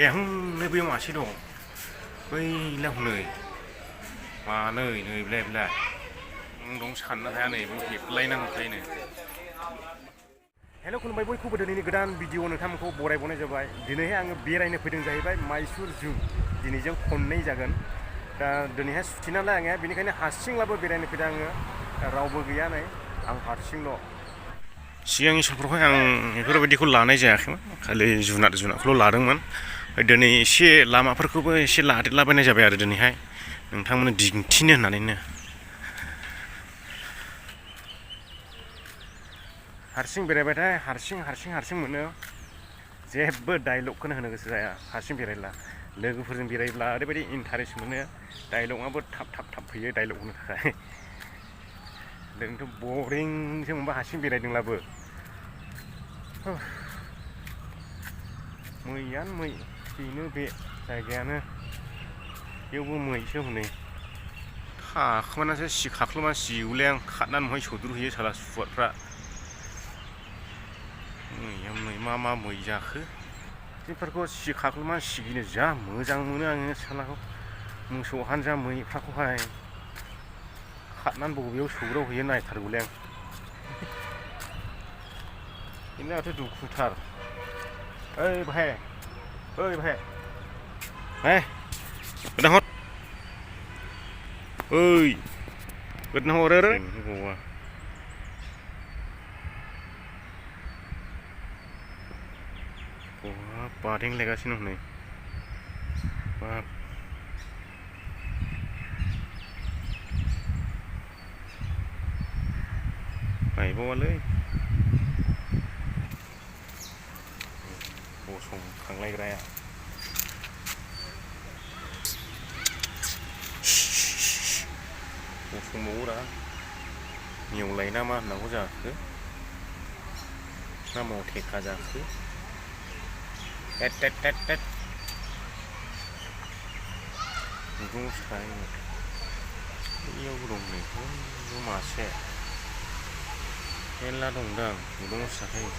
hung nơi biếng mà xí đồ bây là hung nơi mà nơi nơi bè bè đống sắn nó thế này một hiệp lấy năng thế này. Hello खुलुमबाय बयखौबो दिनैनि गोदान video नोंथांमोनखौ बरायबावनाय जाबाय दिनैहाय आङो बेरायनो फैदों जाहैबाय माइसुर जु दिनै जों खननै जागोन दा दिनैहाय सुथि नालाय आङो बेनिखायनो हारसिंब्लाबो बेरायनो फैदों आङो रावबो गैया नै आं हारसिंल' सिगांनि समफ्रावहाय आं बेफोरबायदिखौ लानाय जायाखैमोन खालि जुनारखौल' लादोंमोन ओमफ्राय दिनै एसे लामाफोरखौबो एसे लादेरलाबायनाय जाबाय आरो दिनैहाय नोंथांमोननो दिन्थिनो होननानैनो हारसिं बेरायबाथाय हारसिं मोनो जेबो डायलगखौनो होनो गोसो जाया हारसिं बेरायब्ला लोगोफोरजों बेरायब्ला ओरैबायदि इन्टारेस्ट मोनो डायलगआबो थाब फैयो डायलग होनो थाखाय जोंथ' बरिंसो मोनबा हारसिं बेरायदोंब्लाबो मैयानो मै बेनो बे जायगायानो बेयावबो मैसो हनै थाखोमानासो खाख्लुमा जिउलै आं खारनानै महाय सौद्रुहैयो साला सुवादफ्रा मैया मै मा मै जाखो बेफोरखौ खाख्लुमा सिगिनो जा मोजां मोनो आङो सालाखौ मोसौ हान्जा मैफ्राखौहाय खारनानै बबेयाव सौग्रावहैयो नायथारगौलै आं बेनाथ' दुखुथार ओइ बाहाय गोदान हर ओइ गोदान हर आरो बावा बादेंलायगासिनो हनै बाब बायबावालै गसंखांलायग्राया गसंबावोरा नेवलाय ना मा होननांगौ जाखो ना मथेखा जाखो टेट गुदुं सायो बैयावबो दं नै मासे मेरला दंदां गुदुं साखायो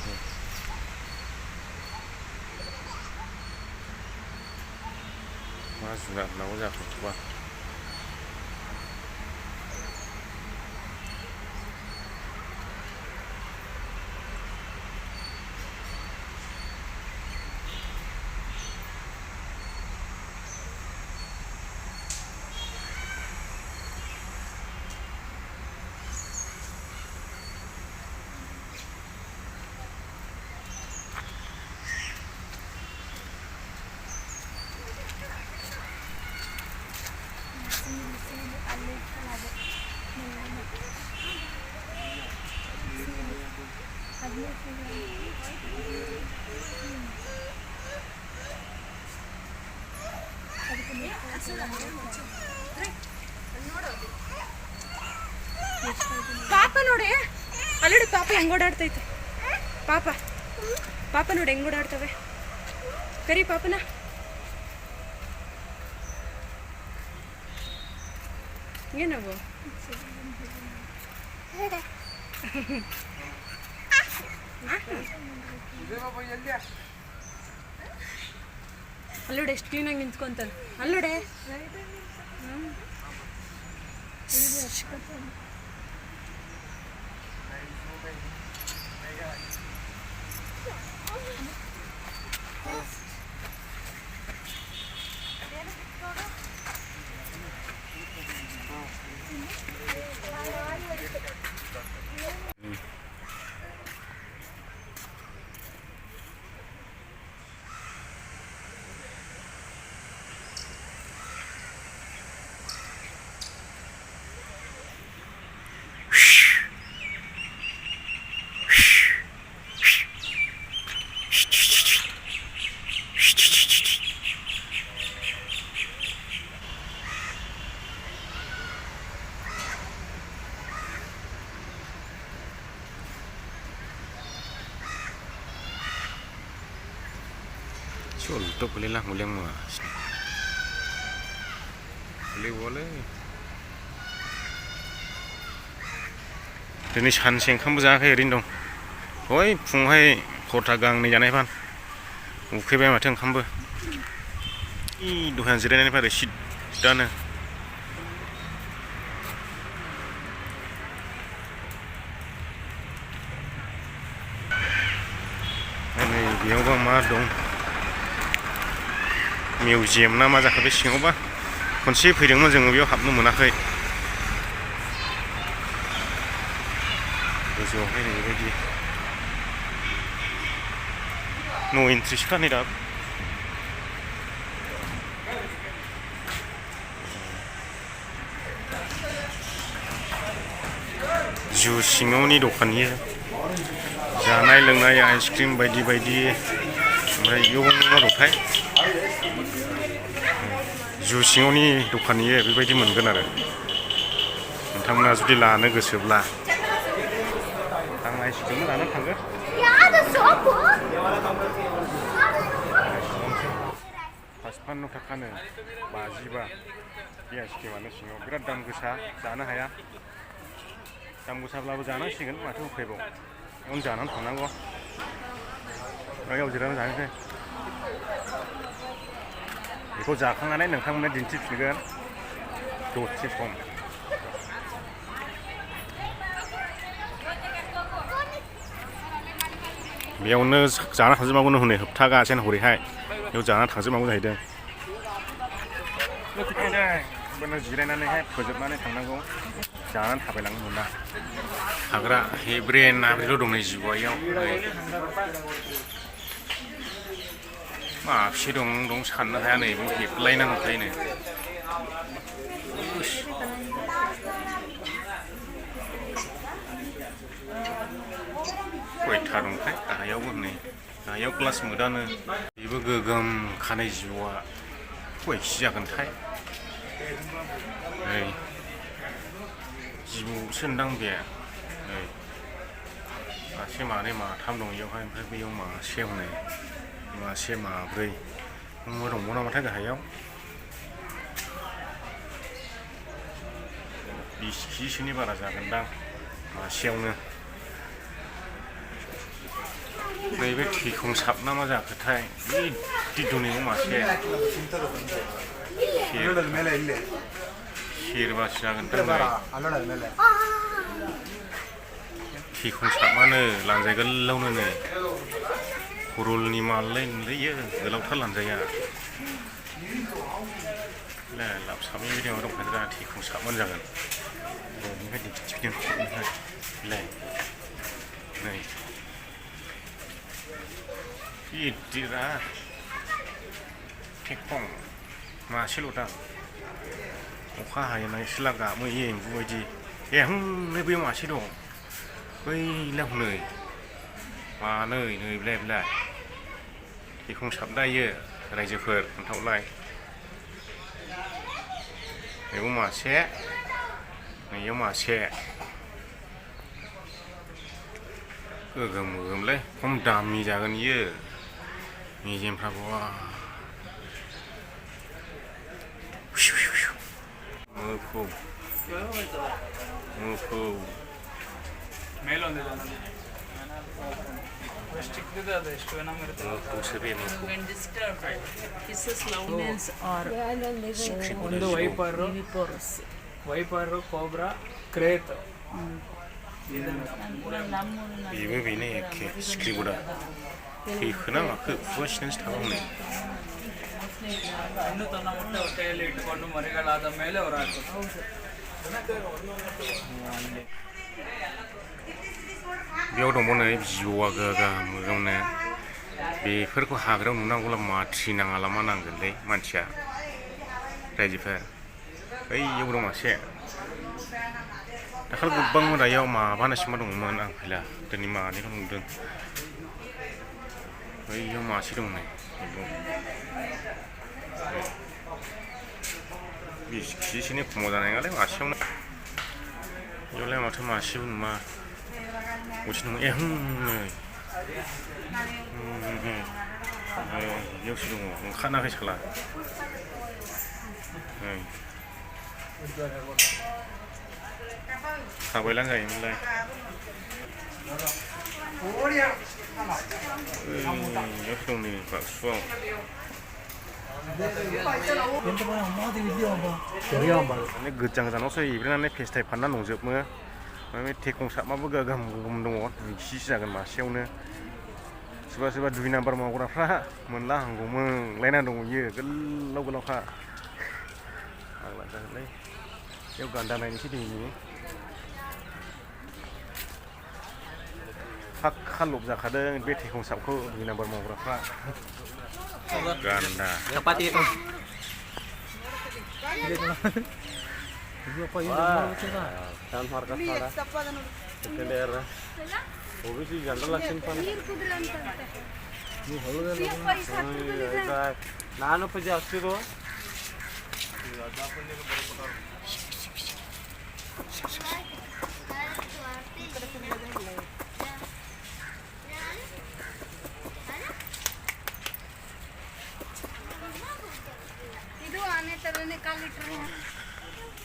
मा जुनार होननांगौ जाखोबा ಪಾಪ ನೋಡಿ ಅಲ್ಲಿ ಪಾಪ ಹೆಂಗ್ ಓಡಾಡ್ತೈತೆ ಪಾಪ ನೋಡಿ ಹೆಂಗ್ ಓಡಾಡ್ತವೆ ಕರಿ ಪಾಪನ ಏನವು ಅಲ್ಲೋಡೆ ಎಷ್ಟು ಕ್ಲೀನಾಗಿ ನಿಂತ್ಕೊಂತಾನೆ ಅಲ್ಲೋಡೆ Sultuk lilah mulia mas. Boleh. Ini sansing kamu jangan kayak rindong. Hoi, fungkai kota gang nih jangan pan. Ukir bayar macam kamu. दहाय जिरायनायनिफ्राय आरो सिदानो नै बेयावबा मा दं मिउजियाम ना मा जाखो बे सिङावबा खनसे फैदोंमोन जोङो बेयाव हाबनो मोनाखै गोजौआवहाय नै बेबायदि न' एन्ट्रिसोखा नै दा जु सिङावनि दखान इयो जानाय लोंनाय आइसक्रिम बायदि बायदि ओमफ्राय बेयाव मा दंथाय जु सिङावनि दखान इयो बेबायदि मोनगोन आरो नोंथांमोना जुदि लानो गोसोब्ला आं आइसक्रिमबो लानो थांगोन फासपान्नो थाखानो 50 बे आइसक्रिमानो सिङाव बिराद दाम गोसा जानो हाया दाम गोसाब्लाबो जानांसिगोन माथो उफायबाव बेयावनो जानानै थांनांगौ बेयाव जिरायनानै जानोसै बेखौ जाखांनानै नोंथांमोननो दिन्थिफिनगोन दसे सम बेयावनो जाना थांजोबनांगौनो हनै होबथागासिनो हरैहाय बेयाव जाना थांजोबनांगौ जाहैदों बेयावनो जिरायनानैहाय फोजोबनानै थांनांगौ जानानै थाबायलांनो मोना थाग्रा हेब्रेन नाब्रैल' दं नै जिबआयाव माबेसे दं साननो हाया नै बेयाव हेबलायनांगौ थायोनो खयथा दंथाय गाहायावबो नै गाहायाव ग्लास मोदानो बेबो गोगोम खानाय जिबआ खयखि जागोनथाय नै जिबौसो होनदां बे नै मासे मानै माथाम दं बेयावहाय ओमफ्राय बैयाव मासे हनै मासे माब्रै दंबावो नामाथाय गाहायाव 20 केजिसोनि बारा जागोनदां मासेयावनो नैबे थेखंसाब ना मा जाखोथाय बिदि दं मासे सेरबासो जागोनथाय थेखंसाबआनो लानजाय गोलावनो नै खरलनि माललाय नुलायो गोलावथार लानजाया लाबसाबनि बायदि माबा दंखायोरा थेखंसाबआनो जागोन बेनिफ्राय दिन्थिफिनगोन नै गिदिरा थेखं मासेल' दां अखा हानाय सिला गाबो एम्बु बायदि नै बै मासे दं बैलाय हनै मानै नै बेलाय थेखंसाबदायो रायजोफोर खोन्थाहरलाय बेयाव मासे नैयाव मासे गोगोमलै खम दामनि जागोन इयो मेजेमफ्रा बहा मोफौ ಒಂದು ವೈಪರ್ ಕೋಬ್ರಾ ಕ್ರೇತ್ बेबो बेनो एखे सिख्रिबुरा थैखोना माखो खुगासिनोसो थाबा हनै ಹೆಣ್ಣು ತನ್ನ ಮೊಟ್ಟೆ ಹೊಟ್ಟೆಯಲ್ಲಿ ಇಟ್ಟುಕೊಂಡು ಮರಿಗಳಾದ ಮೇಲೆ ಅವರು बेयाव दंबावो जिबौआ गोगोमनो बेफोरखौ हाग्रायाव नुनांगौला माथ्रि नाङाला मा नांगोनलै मानसिया रायजोफोर बैयाव दं मासे दाखालि गोबां मोदायाव माबानासो मा दंमोन आं फैला दिनै मानैल' नुदों बैयाव मासे दं नै 20 केजिसोनि खमाव जानाय नङालै मासेयावनो बेयावलाय माथो मासेबो नुमा बसे नङा नै बेयावसो दङ ओंखाराखै साला थाबायलां जायोमोनलाय बेयावसो दं नै बाक्सुआव माने गोजान गोजानावसो एब्रेनानै फेसटाइ फानना दंजोबो माने थेखंसाबमाबो गोगोम गोगोम दङ मिक्सिसो जागोन मासेयावनो सोरबा सोरबा 2 नाम्बार मावग्राफ्रा मोनला हांगौमोन लायना दंयो गोलाव गोलावखा आग्ला जागोनलै बेयाव गान्दा नायनोसै दिनै फाक्का लब जाखादों बे थेखंसाबखौ 2 नाम्बार मावग्राफ्रा गान्दा Kapatid ito. Tan markas pada. Kendera. Obi si ganda laksin pan. Nano pa jasti do.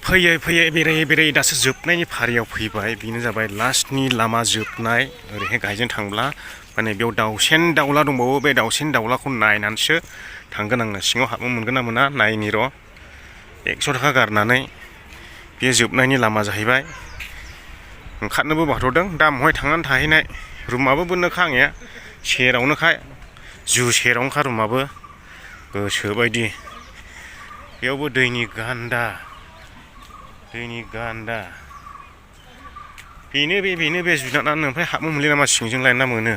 फैयै फैयै बेरायै बेरायै दासो जोबनायनि फारियाव फैबाय बेनो जाबाय लास्टनि लामा जोबनाय ओरैहाय गाहायजों थांब्ला माने बेयाव दाउसेन दाउला दंबावो बे दाउसेन दाउलाखौ नायनानैसो थांगोन आङो सिङाव हाबनो मोनगोन ना मोना नायनि र' 100 थाखा गारनानै बे जोबनायनि लामा जाहैबाय ओंखारनोबो बाथ'दों दा महाय थांनानै थाहैनाय रुमाबो बोननोखा आंनिया सेरावनोखा जु सेरावनोखा रुमाबो गोसोबायदि बेयावबो दैनि गान्दा बेनो बे जुनारानो ओमफ्राय हाबनो मोनलै नामा सिंजों लायना मोनो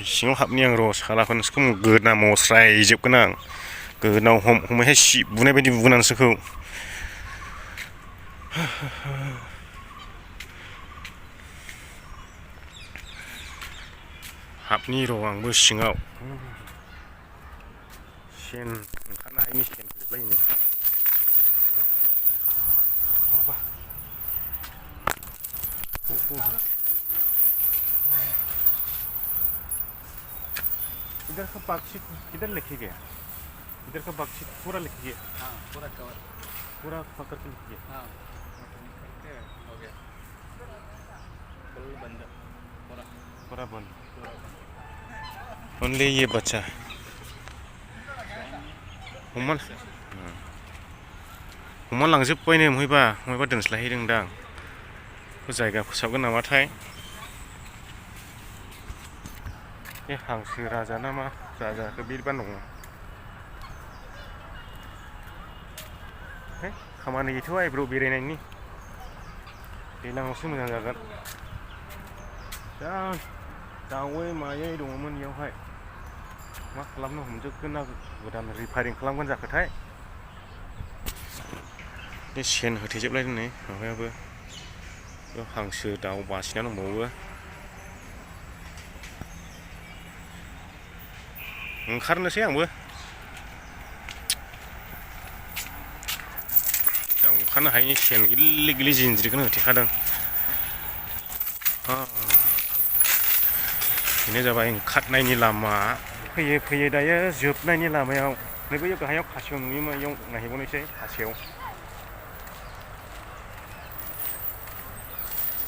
सिङाव हाबनि आं र' सालाफोरनोसोखौ गोदना मस्रायजोबगोन आं गोदनाव हमैहाय सि बुनाय बायदि बुगोन आं नोंसोरखौ हाबनि र' आंबो सिङाव सेन ओंखारनो हायिनि सेन फैलायनो इधर का बाक्सी किधर लिखी गया इधर का बाक्सी पूरा लिखी गया हाँ पूरा कवर पूरा पकड़ के लिखी गया हाँ करके हो गया फुल बंद पूरा बंद ओनली ये बच्चा हमना लांजोब्बायनो महायबा दोनस्लायहैदोंदां जायगा फोसाबगोन नामाथाय बे हांसो राजा ना मा राजाखौ बिरबा दङ खामानि गैथ'आ आइब्र' बेरायनायनि दैज्लाङावसो मोजां जागोन दा दावै मायै दङमोन बेयावहाय मा खालामनो हमजोबगोन ना गोदान रिफायरिं खालामगोन जाखोथाय बे सेन होथेजोबलायदों नै माबायाबो बेयाव हांसो दाउ बासिना दंबावो ओंखारनोसै आंबो दा ओंखारनो हायिनि सेन गिलि गिलि जिन्ज्रिखौनो होथेखादों बेनो जाबाय ओंखारनायनि लामा फैयै फैयै दायो जोबनायनि लामायाव नै बैयाव गाहायाव खासेव नुयोमोन बेयाव नायहैबावनोसै खासेव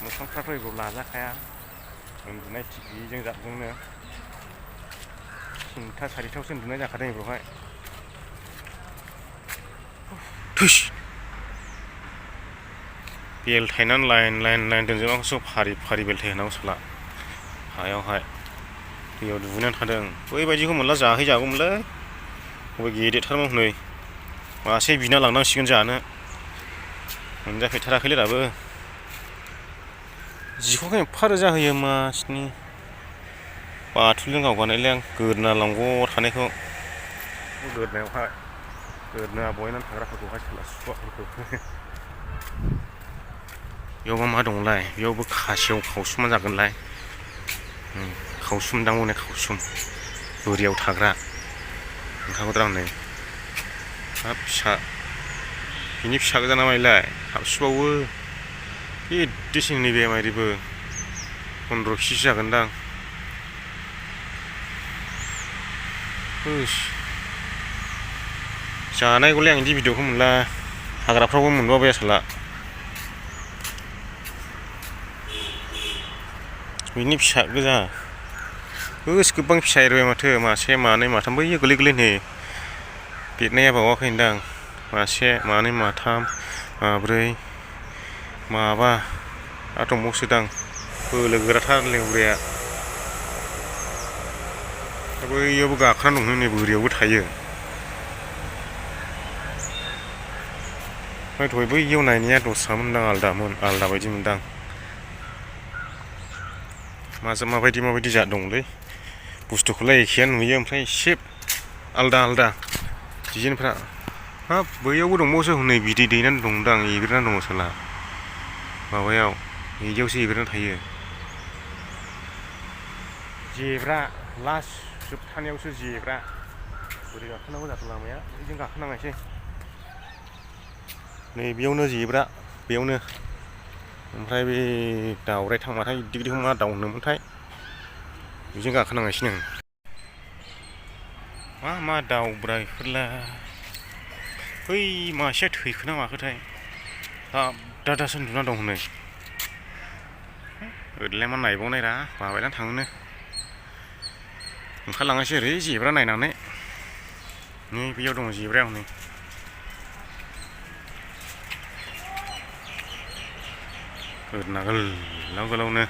मोखांफ्राथ' एबाव लाजाखाया उन्दुनाय टिभिजों जाबजोंनो 3टा 4टायावसो उन्दुनाय जाखादों बेवहाय थुस बेलथायनानै लाइन दोनजोबनांगौसो फारि बेलथाय होनांगौ साला हायावहाय दैयाव दुगैनानै थादों बैबायदिखौ मोनला जाहैजागौमोनलै बबे गेदेरथारमोन हनै मासे बिना लांनांसिगोन जानो मोनजाफेरथाराखैलै दाबो जिखौ एफा रोजा होयो मासनि बाथुलजों गावगानायलै आं गोदना लांगौ थानायखौ गोदनायावहाय गोदना बहायनानै थाग्राफोरखौहाय सोला सुवाफोरखौ बेयावबा मा दंलाय बेयावबो खासेव खावसुमा जागोनलाय खावसुम दांबावनाय खावसुम बोरियाव थाग्रा ओंखारगौद्रा नै हाब फिसा बिनि फिसा गोजा नामायलाय हाबसुबावो गिदिरसिन नैबे माइरिबो 15 केजिसो जागोनदां जानायखौलाय आं बिदि भिडिअखौ मोनला हाग्राफ्रावबो मोनबावबाय आसोला बिनि फिसा गोजा गोबां फिसा एरबाय माथो मासे मानै माथाम बैयो गोरलै नै देरनाया बावाखै होनदां मासे मानै माथाम माब्रै माबा दंबावोसो दां बोलो गोराथार लेवरिया बैयावबो गाखोना दं नै बोरियावबो थायो ओमफ्राय दहाय बैयाव नायनाया दस्रामोनदां आलदा बायदि मोनदां माबायदि जात दंलै बुस्थुखौलाय एखेयानो नुयो ओमफ्राय एसे आलदा डिजाइनफ्रा हाब बैयावबो दंबावोसो हनै बिदै दैनानै दंदां एब्रेनानै दङ साला माबायाव बिदियावसो एब्रेनानै थायो जेब्रा लास्ट जोबथानायावसो जेब्रा बोरै गाखोनांगौ जाखो लामाया बेजों गाखोनाङासै नै बेयावनो जेब्रा बेयावनो ओमफ्राय बे दावराय थांबाथाय गिदिर मा दाउ होनोमोनथाय बेजों गाखोनांगासिनो आं मा दाउब्रा बेफोरलाय बै मासेया थैखोना माखोथाय दासो उन्दुना दं हनै ओरैलाय मा नायबावनायरा बाबायना थाङोनो ओंखारलाङासै ओरै जेब्रा नायनानै नै बेयाव दङ जेब्राया हनै गोदोना गोलाव गोलावनो